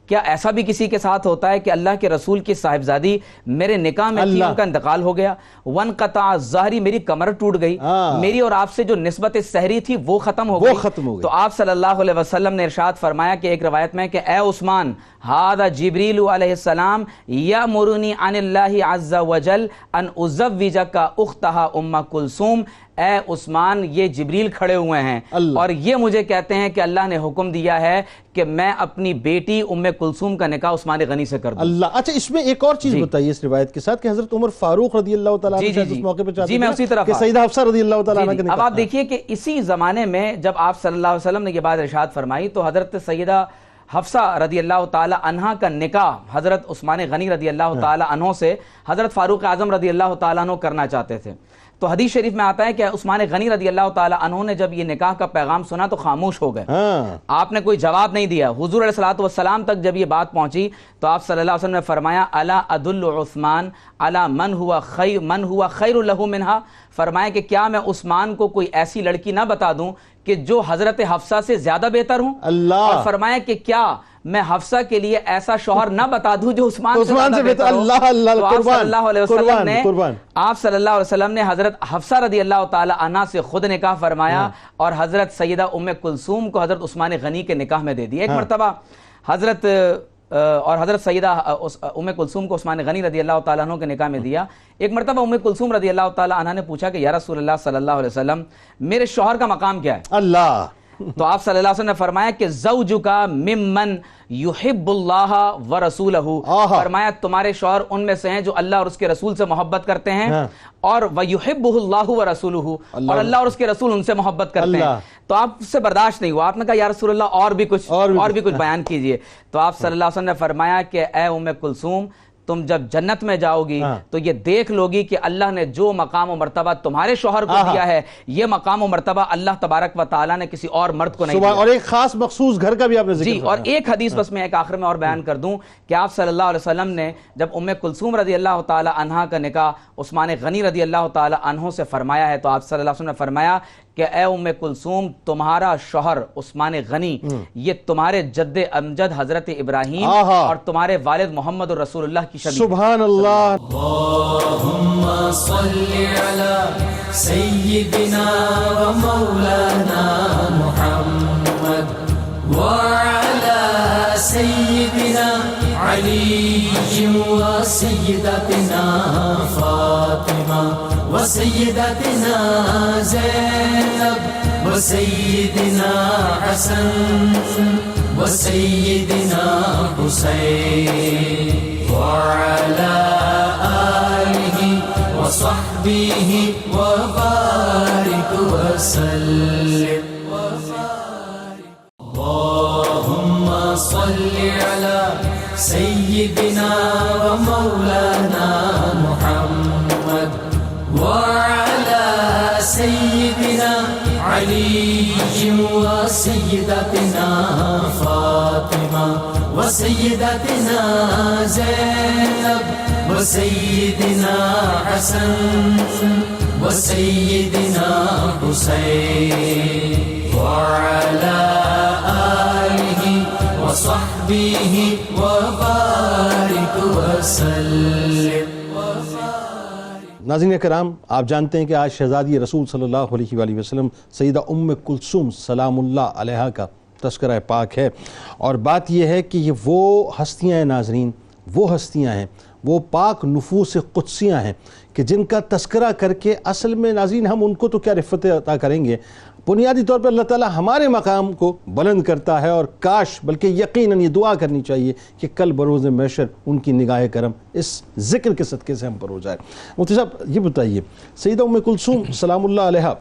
کیا ایسا بھی کسی کے ساتھ ہوتا ہے کہ اللہ کے رسول کی صاحبزادی میرے نکاح میں تھی، ان کا انتقال ہو گیا، وانقطع ظہری، میری کمر ٹوٹ گئی، میری اور آپ سے جو نسبت سحری تھی وہ ختم ہو گئی. تو آپ صلی اللہ علیہ وسلم نے ارشاد فرمایا کہ ایک روایت میں کہ اے عثمان، ھذا جبریل علیہ السلام یامرنی عن اللہ عز وجل ان ازوجک اختہا ام کلثوم. اے عثمان، یہ جبریل کھڑے ہوئے ہیں اور یہ مجھے کہتے ہیں کہ اللہ نے حکم دیا ہے کہ میں اپنی بیٹی ام کلثوم کا نکاح عثمان غنی سے کر دوں. اللہ. اچھا، اس میں ایک اور چیز بتائیے اس روایت کے ساتھ کہ حضرت عمر فاروق رضی اللہ تعالیٰ عنہ اس موقع پہ چاہتے میں اسی طرف کہ سیدہ حفصہ رضی اللہ تعالیٰ عنہ کا نکاح. اب آپ دیکھیے کہ اسی زمانے میں جب آپ صلی اللہ علیہ وسلم نے یہ بات ارشاد فرمائی تو حضرت سیدہ حفصہ رضی اللہ تعالی عنہ کا نکاح حضرت عثمان غنی رضی اللہ تعالی عنہ سے حضرت فاروق اعظم رضی اللہ تعالی عنہ کرنا چاہتے تھے. تو حدیث شریف میں آتا ہے کہ عثمان غنی رضی اللہ تعالی عنہ نے جب یہ نکاح کا پیغام سنا تو خاموش ہو گئے، آپ نے کوئی جواب نہیں دیا۔ حضور علیہ الصلوۃ والسلام تک جب یہ بات پہنچی تو آپ صلی اللہ علیہ وسلم نے فرمایا الا ادل عثمان علی من ہوا خیر له منها، فرمایا کہ کیا میں عثمان کو کوئی ایسی لڑکی نہ بتا دوں کہ جو حضرت حفصہ سے زیادہ بہتر ہوں، اور فرمایا کہ کیا میں حفصہ کے لیے ایسا شوہر نہ بتا دوں جو عثمان سے بہتر ہو۔ تو آپ صلی اللہ علیہ وسلم نے حضرت حفصہ رضی اللہ تعالی عنہ سے خود نکاح فرمایا اور حضرت سیدہ ام کلثوم کو حضرت عثمان غنی کے نکاح میں دے دیا۔ ایک مرتبہ حضرت سیدہ ام کلثوم کو عثمان غنی رضی اللہ تعالیٰ عنہ کے نکاح میں دیا۔ ایک مرتبہ ام کلثوم رضی اللہ تعالیٰ عنہ نے پوچھا کہ یا رسول اللہ صلی اللہ علیہ وسلم میرے شوہر کا مقام کیا ہے؟ اللہ تو آپ صلی اللہ علیہ وسلم نے فرمایا کہ زوجکا ممن یحب اللہ ورسولہ، فرمایا تمہارے شوہر ان میں سے ہیں جو اللہ اور اس کے رسول سے محبت کرتے ہیں، اور ویحبہ اللہ ورسولہ، اور اللہ اور اس کے رسول ان سے محبت کرتے ہیں۔ تو آپ سے برداشت نہیں ہوا، آپ نے کہا یا رسول اللہ اور بھی کچھ بیان کیجئے۔ تو آپ صلی اللہ علیہ وسلم نے فرمایا کہ اے ام کلثوم تم جب جنت میں جاؤ گی تو یہ دیکھ لو گی کہ اللہ نے جو مقام و مرتبہ تمہارے شوہر کو دیا ہے یہ مقام و مرتبہ اللہ تبارک و تعالیٰ نے کسی اور مرد کو نہیں دیا۔ اور ایک خاص مخصوص گھر کا بھی آپ نے ذکر کیا۔ اور ایک حدیث بس میں ایک آخر میں اور بیان کر دوں کہ آپ صلی اللہ علیہ وسلم نے جب ام کلثوم رضی اللہ تعالی عنہا کا نکاح عثمان غنی رضی اللہ تعالی عنہ سے فرمایا ہے تو آپ صلی اللہ علیہ وسلم نے فرمایا کہ اے ام کلثوم تمہارا شوہر عثمان غنی یہ تمہارے جد امجد حضرت ابراہیم اور تمہارے والد محمد رسول اللہ کی شبیہ۔ سبحان اللہ۔ اللہم صلی علی سیدنا و مولانا محمد وعلی سیدنا علی و سیدتنا فاطمہ و سیدتنا زینب و سیدنا حسن و سیدنا حسین وعلى آله وصحبه وبارك وسلم۔ اللهم صل على سيدنا ومولانا محمد وعلى سيدنا علي وسيدتنا فاطمة وسيدتنا زينب وسيدنا حسن وسيدنا حسين وعلى آله وصحبه وبارك وسلم۔ ناظرین کرام، آپ جانتے ہیں کہ آج شہزادی رسول صلی اللہ علیہ وآلہ وسلم سیدہ ام کلثوم سلام اللہ علیہا کا تذکرہ پاک ہے، اور بات یہ ہے کہ یہ وہ ہستیاں ہیں ناظرین، وہ ہستیاں ہیں، وہ پاک نفوس قدسیاں ہیں کہ جن کا تذکرہ کر کے اصل میں ناظرین ہم ان کو تو کیا رفعت عطا کریں گے، بنیادی طور پر اللہ تعالیٰ ہمارے مقام کو بلند کرتا ہے، اور کاش بلکہ یقیناً یہ دعا کرنی چاہیے کہ کل بروز محشر ان کی نگاہ کرم اس ذکر کے صدقے سے ہم پر ہو جائے۔ مفتی صاحب یہ بتائیے سیدہ ام کلثوم سلام اللہ علیہا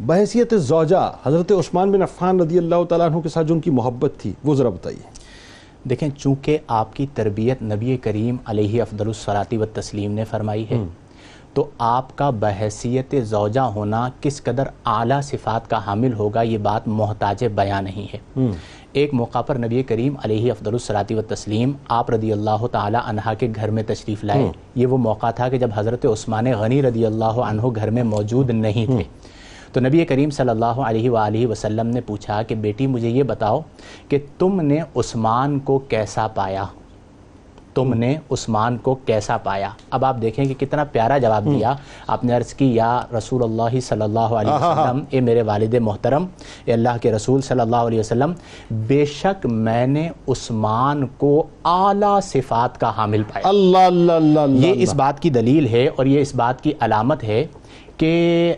بحیثیت زوجہ حضرت عثمان بن عفان رضی اللہ تعالیٰ عنہ کے ساتھ جو ان کی محبت تھی وہ ذرا بتائیے۔ دیکھیں چونکہ آپ کی تربیت نبی کریم علیہ افضل الصلاۃ والتسلیم نے فرمائی ہے تو آپ کا بحیثیت زوجہ ہونا کس قدر اعلیٰ صفات کا حامل ہوگا یہ بات محتاج بیان نہیں ہے۔ ایک موقع پر نبی کریم علیہ افضل الصلاۃ والتسلیم آپ رضی اللہ تعالی عنہ کے گھر میں تشریف لائے۔ یہ وہ موقع تھا کہ جب حضرت عثمان غنی رضی اللہ عنہ گھر میں موجود نہیں تھے، تو نبی کریم صلی اللہ علیہ وآلہ وسلم نے پوچھا کہ بیٹی مجھے یہ بتاؤ کہ تم نے عثمان کو کیسا پایا، تم نے عثمان کو کیسا پایا؟ اب آپ دیکھیں کہ کتنا پیارا جواب دیا۔ آپ نے عرض کی یا رسول اللہ صلی اللہ علیہ وسلم، اے میرے والد محترم، اے اللہ کے رسول صلی اللہ علیہ وسلم، بے شک میں نے عثمان کو اعلیٰ صفات کا حامل پایا۔ اللہ اللہ اللہ، یہ اس بات کی دلیل ہے اور یہ اس بات کی علامت ہے کہ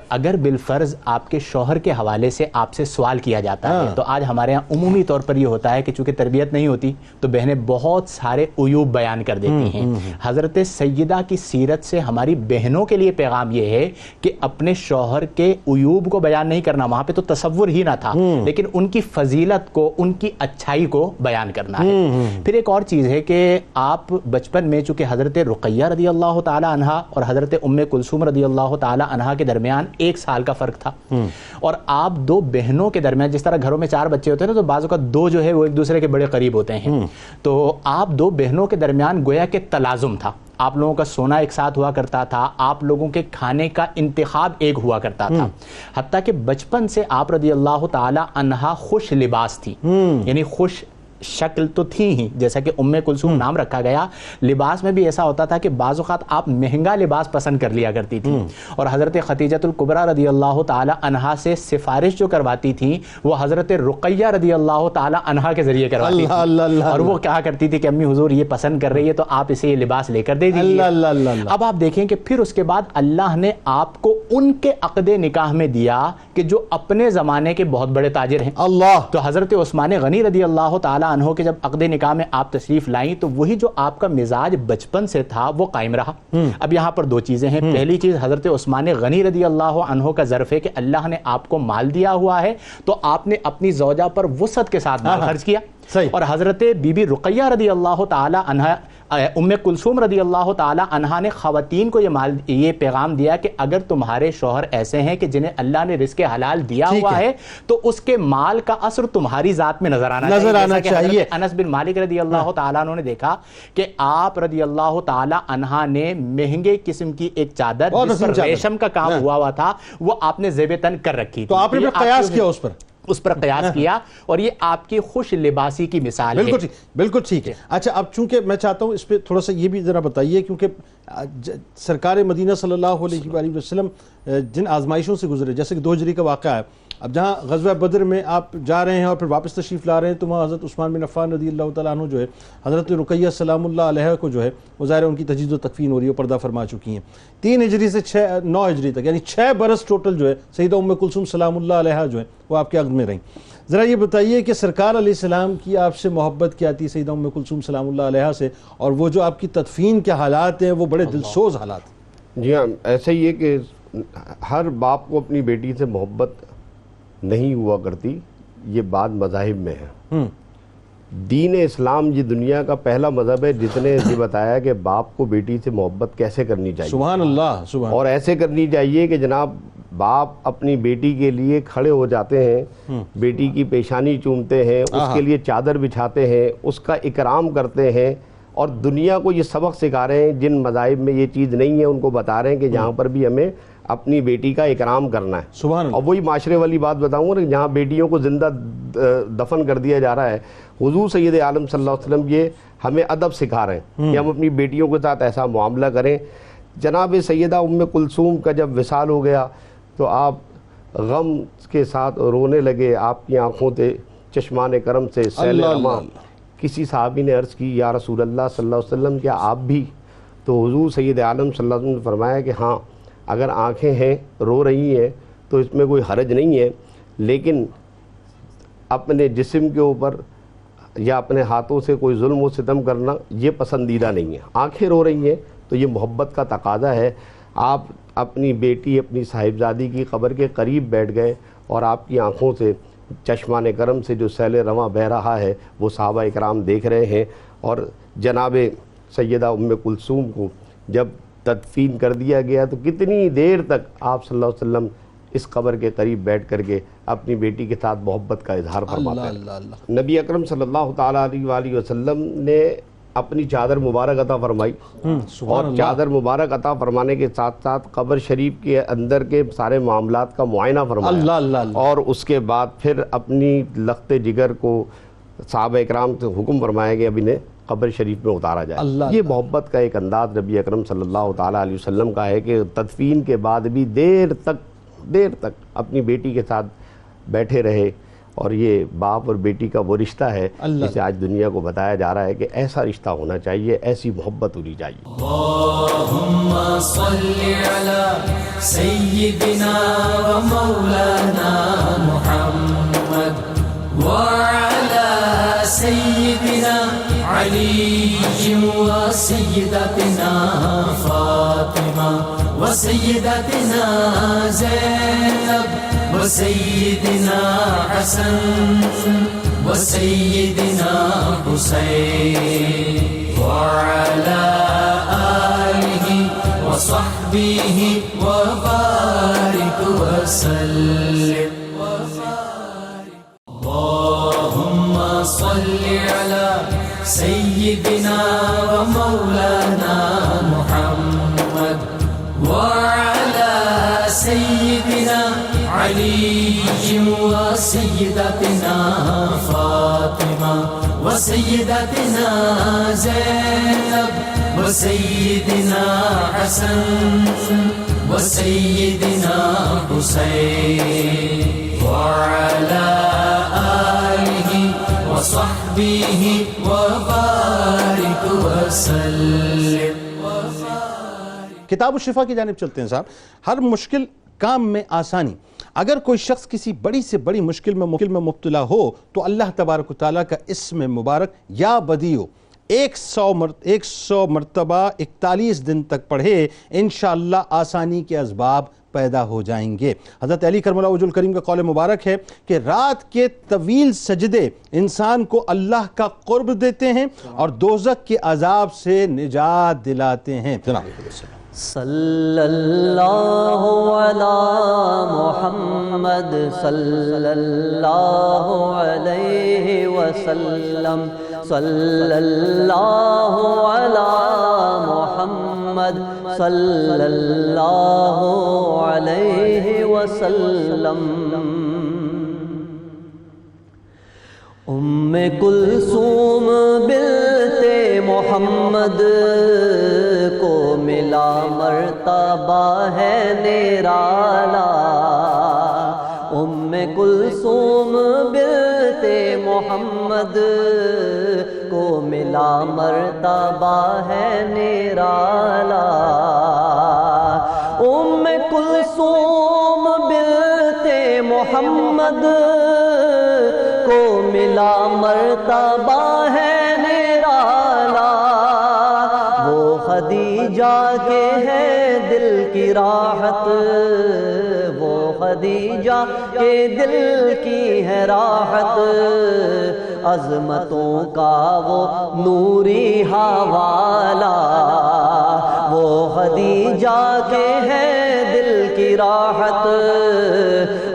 اگر بالفرض آپ کے شوہر کے حوالے سے آپ سے سوال کیا جاتا ہے تو آج ہمارے ہاں عمومی طور پر یہ ہوتا ہے کہ چونکہ تربیت نہیں ہوتی تو بہنیں بہت سارے عیوب بیان کر دیتی ہیں۔ حضرت سیدہ کی سیرت سے ہماری بہنوں کے لیے پیغام یہ ہے کہ اپنے شوہر کے عیوب کو بیان نہیں کرنا، وہاں پہ تو تصور ہی نہ تھا، لیکن ان کی فضیلت کو، ان کی اچھائی کو بیان کرنا ہے۔ پھر ایک اور چیز ہے کہ آپ بچپن میں چونکہ حضرت رقیہ رضی اللہ تعالی عنہا اور حضرت ام کلثوم رضی اللہ تعالی عنہا کے درمیان 1 سال کا فرق تھا، اور آپ 2 بہنوں کے درمیان، جس طرح گھروں میں 4 بچے ہوتے ہیں نا تو بعض اوقات 2 جو ہے وہ ایک دوسرے کے بڑے قریب ہوتے ہیں، تو آپ 2 بہنوں کے درمیان گویا کہ تلازم تھا، آپ لوگوں کا سونا ایک ساتھ ہوا کرتا تھا، آپ لوگوں کے کھانے کا انتخاب ایک ہوا کرتا تھا، حتیٰ کہ بچپن سے آپ رضی اللہ تعالی عنہا خوش لباس تھی، یعنی خوش شکل تو تھی ہی، جیسا کہ ام کلثوم نام رکھا گیا، لباس میں بھی ایسا ہوتا تھا کہ بعض اوقات آپ مہنگا لباس پسند کر لیا کرتی تھی، اور حضرت خدیجۃ الکبریٰ رضی اللہ تعالی عنہا سے سفارش جو کرواتی تھی وہ حضرت رقیہ رضی اللہ تعالی عنہا کے ذریعے کرواتی تھی، اور وہ کہا کرتی تھی کہ امی حضور یہ پسند کر رہی ہے تو آپ اسے یہ لباس لے کر دے دیجیے۔ اب آپ دیکھیں کہ پھر اس کے بعد اللہ نے آپ کو ان کے عقد نکاح میں دیا کہ جو اپنے زمانے کے بہت بڑے تاجر ہیں، تو حضرت عثمان غنی رضی اللہ تعالی عنہ کے جب عقد نکاح میں آپ تشریف لائیں تو وہی جو آپ کا مزاج بچپن سے تھا وہ قائم رہا۔ اب یہاں پر 2 چیزیں ہیں، پہلی چیز حضرت عثمان غنی رضی اللہ عنہ کا ظرف ہے کہ اللہ نے آپ کو مال دیا ہوا ہے تو آپ نے اپنی زوجہ پر وسعت کے ساتھ مال خرچ کیا، اور حضرت بی بی رقیہ رضی اللہ تعالی عنہا، ام کلثوم رضی اللہ تعالی عنہا نے خواتین کو یہ پیغام دیا کہ اگر تمہارے شوہر ایسے ہیں کہ جنہیں اللہ نے رزق حلال دیا ہوا ہے تو اس کے مال کا اثر تمہاری ذات میں نظر آنا چاہیے۔ انس بن مالک رضی اللہ تعالیٰ عنہ نے دیکھا کہ آپ رضی اللہ تعالی عنہا نے مہنگے قسم کی ایک چادر جس پر ریشم کا کام ہوا تھا وہ آپ نے زیب تن کر رکھی، تو آپ نے قیاس کیا اس پر قیاس کیا، اور یہ آپ کی خوش لباسی کی مثال ہے۔ بالکل ٹھیک ہے۔ اچھا اب چونکہ میں چاہتا ہوں اس پہ تھوڑا سا یہ بھی ذرا بتائیے، کیونکہ سرکار مدینہ صلی اللہ علیہ وآلہ وسلم جن آزمائشوں سے گزرے، جیسے کہ 2 ہجری کا واقعہ ہے، اب جہاں غزوہ بدر میں آپ جا رہے ہیں اور پھر واپس تشریف لا رہے ہیں تو وہاں حضرت عثمان بن عفان رضی اللہ تعالیٰ عنہ جو ہے حضرت رقیہ سلام اللہ علیہ کو جو ہے وہ ظاہر ان کی تجدید و تکفین ہو رہی ہے، پردہ فرما چکی ہیں، 3 ہجری سے 9 ہجری تک، یعنی 6 برس ٹوٹل جو ہے سیدہ ام کلثوم سلام اللہ علیہ جو ہے وہ آپ کے عقد میں رہیں۔ ذرا یہ بتائیے کہ سرکار علیہ السلام کی آپ سے محبت کیا تھی، سیدہ ام کلثوم سلام اللہ علیہ سے، اور وہ جو آپ کی تدفین کے حالات ہیں وہ بڑے دلسوز حالات ہیں۔ جی ہاں، ایسا ہی ہے کہ ہر باپ کو اپنی بیٹی سے محبت نہیں ہوا کرتی، یہ بات مذاہب میں ہے۔ دین اسلام یہ دنیا کا پہلا مذہب ہے جس نے یہ بتایا کہ باپ کو بیٹی سے محبت کیسے کرنی چاہیے، سبحان اللہ، سبحان، اور ایسے کرنی چاہیے کہ جناب باپ اپنی بیٹی کے لیے کھڑے ہو جاتے ہیں، بیٹی کی پیشانی چومتے ہیں، اس کے لیے چادر بچھاتے ہیں، اس کا اکرام کرتے ہیں، اور دنیا کو یہ سبق سکھا رہے ہیں۔ جن مذاہب میں یہ چیز نہیں ہے ان کو بتا رہے ہیں کہ جہاں پر بھی ہمیں اپنی بیٹی کا اکرام کرنا ہے۔ سبحان اللہ۔ اور وہی معاشرے والی بات بتاؤں گا کہ جہاں بیٹیوں کو زندہ دفن کر دیا جا رہا ہے، حضور سید عالم صلی اللہ علیہ وسلم یہ ہمیں ادب سکھا رہے ہیں کہ ہم اپنی بیٹیوں کے ساتھ ایسا معاملہ کریں۔ جناب سیدہ ام کلثوم کا جب وصال ہو گیا تو آپ غم کے ساتھ رونے لگے، آپ کی آنکھوں سے چشمان کرم سے سیل رواں۔ کسی صحابی نے عرض کی یا رسول اللہ صلی اللہ علیہ وسلم کیا آپ بھی؟ تو حضور سید عالم صلی اللہ علیہ وسلم نے فرمایا کہ ہاں، اگر آنکھیں ہیں رو رہی ہیں تو اس میں کوئی حرج نہیں ہے، لیکن اپنے جسم کے اوپر یا اپنے ہاتھوں سے کوئی ظلم و ستم کرنا یہ پسندیدہ نہیں ہے۔ آنکھیں رو رہی ہیں تو یہ محبت کا تقاضا ہے۔ آپ اپنی بیٹی، اپنی صاحبزادی کی قبر کے قریب بیٹھ گئے اور آپ کی آنکھوں سے چشمان کرم سے جو سیل رواں بہہ رہا ہے وہ صحابہ اکرام دیکھ رہے ہیں، اور جناب سیدہ ام کلثوم کو جب تدفین کر دیا گیا تو کتنی دیر تک آپ صلی اللہ علیہ وسلم اس قبر کے قریب بیٹھ کر کے اپنی بیٹی کے ساتھ محبت کا اظہار فرماتے ہیں۔ نبی اکرم صلی اللہ تعالیٰ علیہ وآلہ وسلم نے اپنی چادر مبارک عطا فرمائی، اور چادر مبارک عطا فرمانے کے ساتھ ساتھ قبر شریف کے اندر کے سارے معاملات کا معائنہ فرمایا، اور اس کے بعد پھر اپنی لخت جگر کو صحابہ اکرام سے حکم فرمایا کہ اب انہیں قبر شریف میں اتارا جائے۔ یہ محبت کا ایک انداز نبی اکرم صلی اللہ تعالیٰ علیہ وسلم کا ہے کہ تدفین کے بعد بھی دیر تک اپنی بیٹی کے ساتھ بیٹھے رہے، اور یہ باپ اور بیٹی کا وہ رشتہ ہے جسے آج دنیا کو بتایا جا رہا ہے کہ ایسا رشتہ ہونا چاہیے، ایسی محبت ہونی چاہیے۔ اللہم صلی علی سیدنا و مولانا محمد وعلی سیدنا علی و سیدتنا فاطمہ و سیدتنا زینب و سیدنا حسن و سیدنا حسین وعلی آلہ وصحبه وبارك وسلم. اللهم صل على سيدنا ومولانا محمد وعلى سيدنا علي وسيدتنا فاطمة وسيدتنا زينب وسيدنا حسن وسيدنا حسين وعلى آله وصحبه وبارك وسلم. کتاب الشفا کی جانب چلتے ہیں صاحب. ہر مشکل کام میں آسانی. اگر کوئی شخص کسی بڑی سے بڑی مشکل میں مبتلا ہو تو اللہ تبارک و تعالیٰ کا اسم مبارک یا بدیع 100 مرتبہ 41 دن تک پڑھے، انشاءاللہ آسانی کے اسباب پیدا ہو جائیں گے. حضرت علی کرم اللہ وجہ الکریم کا قول مبارک ہے کہ رات کے طویل سجدے انسان کو اللہ کا قرب دیتے ہیں اور دوزخ کے عذاب سے نجات دلاتے ہیں. جناب صلی اللہ علی محمد صلی اللہ علیہ وسلم. صلی اللہ علی محمد صلی اللہ علیہ وسلم. ام کلثوم بنت محمد کو ملا مرتبہ ہے نرالا. ام کلثوم بنت محمد کو ملا مرتبہ ہے نرالا. ام کلثوم بنت محمد کو ملا مرتبہ ہے نرالا. وہ خدیجہ کے ہے دل کی راحت، وہ خدیجہ کے دل کی ہے راحت. عظمتوں کا وہ نوری حوالہ، وہ خدیجہ کے ہے دل کی راحت.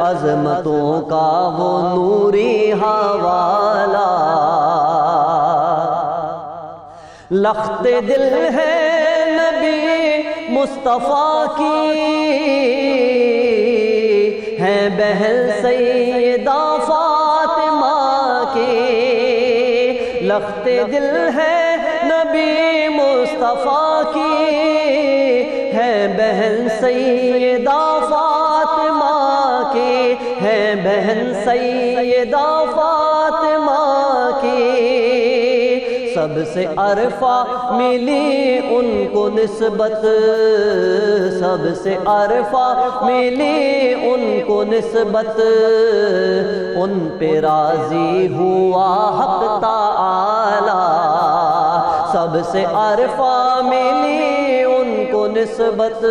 عظمتوں کا وہ نوری حوالہ. لخت دل ہے نبی مصطفیٰ کی، ہے بہن سیدہ فاطمہ کی. لخت دل ہے نبی مصطفیٰ کی، ہے بہن سیدہ فاطمہ کی، ہے بہن سیدہ فاطمہ کی. سب سے عرفہ ملی ان کو نسبت، سب سے عرفہ ملی ان کو نسبت. ان پہ راضی ہوا حق تعالی. سب سے عرفہ ملی ان کو نسبت،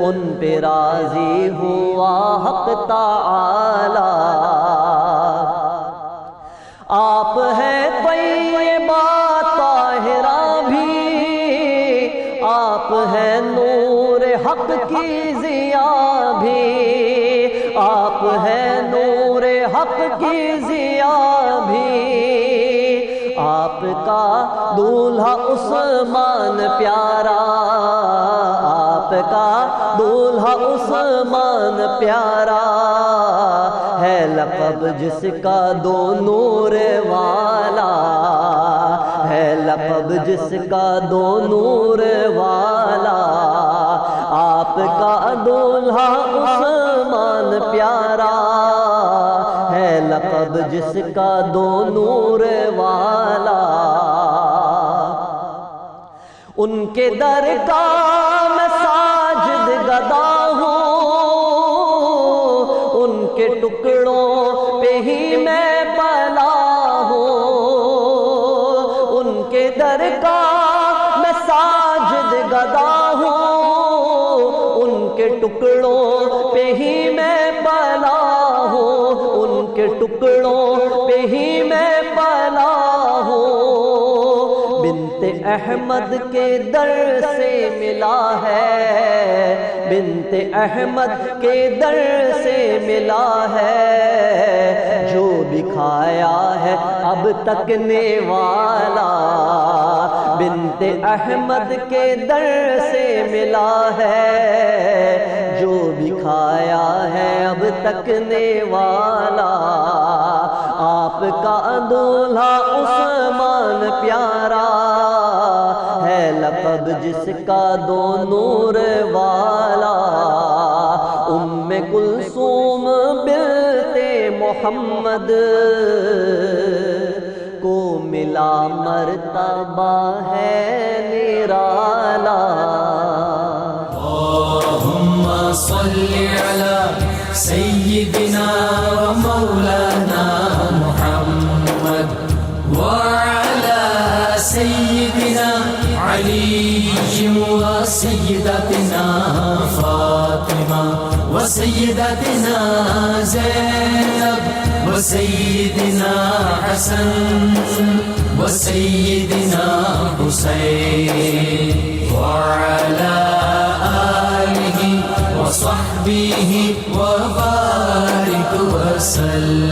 ان پہ راضی ہوا حق تعالی. آپ ہیں طیبہ طاہرہ بھی، آپ ہیں نور حق کی ضیا بھی. آپ ہیں نور حق کی ضیا بھی. آپ کا دولہا عثمان پیارا، آپ کا دولہا عثمان پیارا. ہے لقب جس کا دو نور والا، ہے لقب جس کا دو نور والا. آپ کا دولہا عثمان پیارا، ہے لقب جس کا دو نور والا. ان کے در کا میں ساجد گدا ہوں، ان کے ٹکڑوں پہ ہی میں پلا ہوں. ان کے در کا میں ساجد گدا ہوں، ان کے ٹکڑوں پہ ہی میں پلا ہوں. ان کے ٹکڑوں پہ ہی میں پلا ہوں. بنت احمد کے در سے ملا ہے، بنت احمد کے در سے ملا ہے، جو بھی کھایا ہے اب تکنے والا، بنت احمد کے در سے ملا ہے، جو بھی کھایا ہے اب تکنے والا، آپ کا دولہا عثمان پیارا ہے، لقب جس کا دو نور والا، ام کلثوم بنت محمد کو ملا مرتبہ ہے نرالا۔ اللهم صل على سيدنا ومولانا محمد وعلى سيدنا علي وسيدتنا فاطمة وسيدتنا زينب وسيدنا حسن وسيدنا حسين وعلى آله وصحبه وبارك وسلم۔